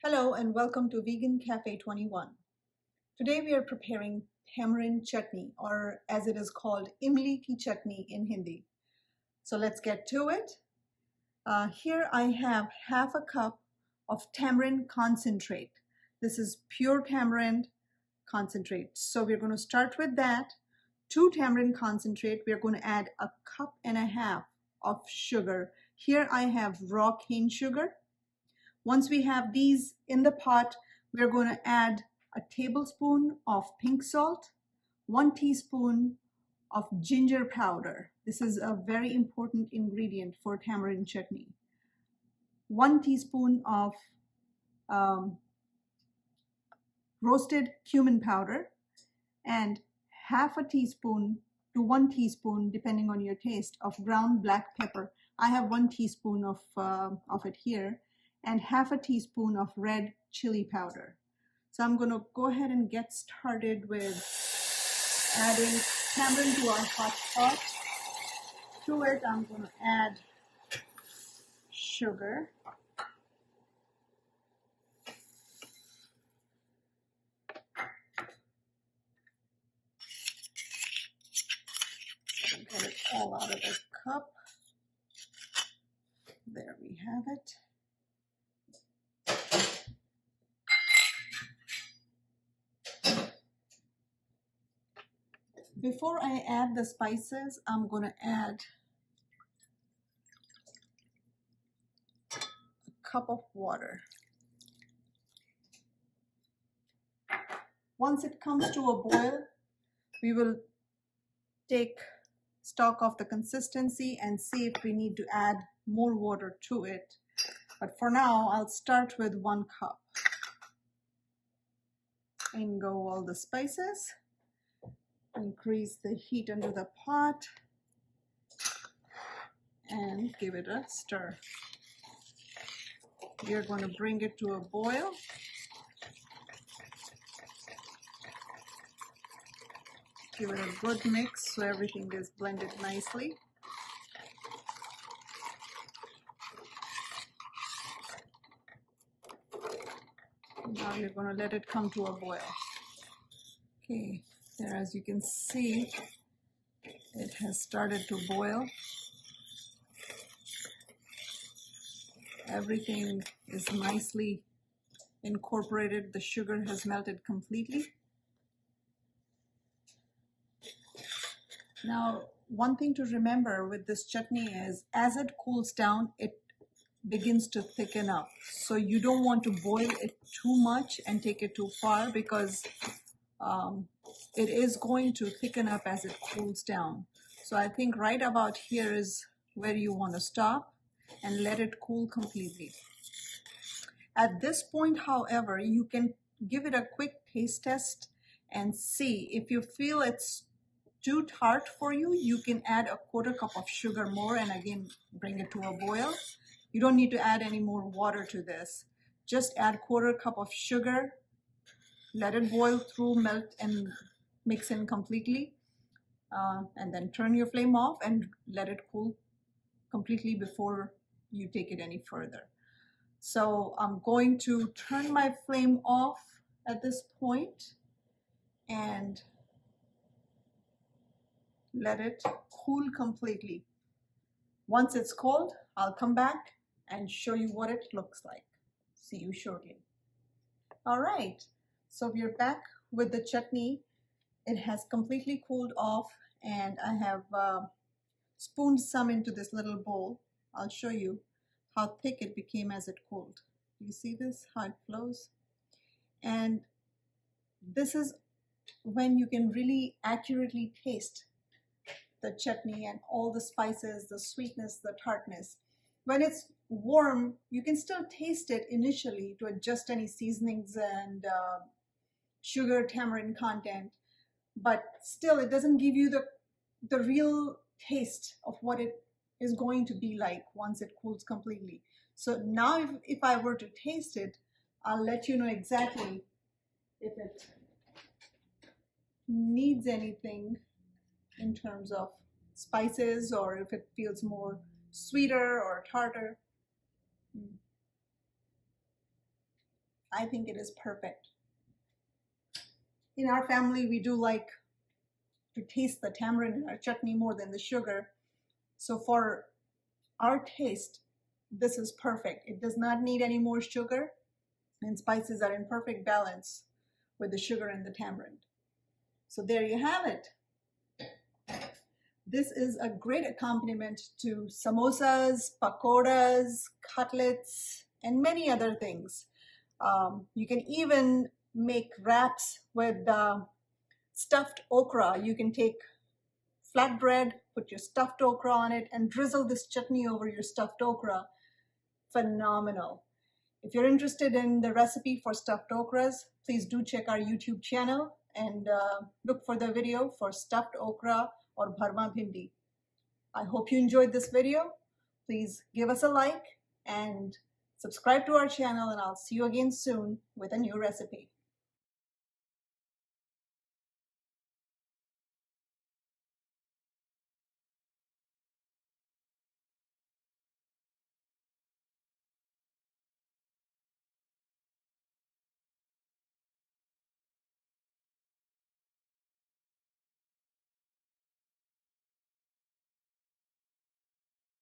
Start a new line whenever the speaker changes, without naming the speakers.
Hello and welcome to Vegan Cafe 21. Today we are preparing tamarind chutney, or as it is called, imli ki chutney in Hindi. So let's get to it. Here I have half a cup of tamarind concentrate. This is pure tamarind concentrate. So we're going to start with that. To tamarind concentrate, we're going to add a cup and a half of sugar. Here I have raw cane sugar. Once we have these in the pot, we're going to add a tablespoon of pink salt, 1 teaspoon of ginger powder. This is a very important ingredient for tamarind chutney. 1 teaspoon of roasted cumin powder, and half a teaspoon to 1 teaspoon, depending on your taste, of ground black pepper. I have 1 teaspoon of it here, and half a teaspoon of red chili powder. So I'm going to go ahead and get started with adding tamarind to our hot pot. To it, I'm going to add sugar. Get it all out of the cup. There we have it. Before I add the spices, I'm going to add a cup of water. Once it comes to a boil, we will take stock of the consistency and see if we need to add more water to it. But for now, I'll start with 1 cup. In go all the spices. Increase the heat under the pot and give it a stir. You're going to bring it to a boil. Give it a good mix so everything is blended nicely. Now you're going to let it come to a boil. Okay, there, as you can see, it has started to boil. Everything is nicely incorporated. The sugar has melted completely. Now, one thing to remember with this chutney is as it cools down, it begins to thicken up. So you don't want to boil it too much and take it too far, because it is going to thicken up as it cools down. So I think right about here is where you want to stop and let it cool completely. At this point, however, you can give it a quick taste test and see. If you feel it's too tart for you, you can add a 1/4 cup of sugar more and again bring it to a boil. You don't need to add any more water to this. Just add 1/4 cup of sugar, let it boil through, melt and mix in completely, and then turn your flame off and let it cool completely before you take it any further. So I'm going to turn my flame off at this point and let it cool completely. Once it's cold, I'll come back and show you what it looks like. See you shortly. All right, so we're back with the chutney. It has completely cooled off, and I have spooned some into this little bowl. I'll show you how thick it became as it cooled. You see this, how it flows? And this is when you can really accurately taste the chutney and all the spices, the sweetness, the tartness. When it's warm, you can still taste it initially to adjust any seasonings and sugar, tamarind content, but still it doesn't give you the real taste of what it is going to be like once it cools completely. So now if I were to taste it, I'll let you know exactly if it needs anything in terms of spices or if it feels more sweeter or tartar. I think it is perfect. In our family, we do like to taste the tamarind in our chutney more than the sugar. So for our taste, this is perfect. It does not need any more sugar, and spices are in perfect balance with the sugar and the tamarind. So there you have it. This is a great accompaniment to samosas, pakoras, cutlets, and many other things. You can even make wraps with stuffed okra. You can take flatbread, put your stuffed okra on it, and drizzle this chutney over your stuffed okra. Phenomenal. If you're interested in the recipe for stuffed okras, please do check our YouTube channel and look for the video for stuffed okra or bharma bhindi. I hope you enjoyed this video. Please give us a like and subscribe to our channel, and I'll see you again soon with a new recipe.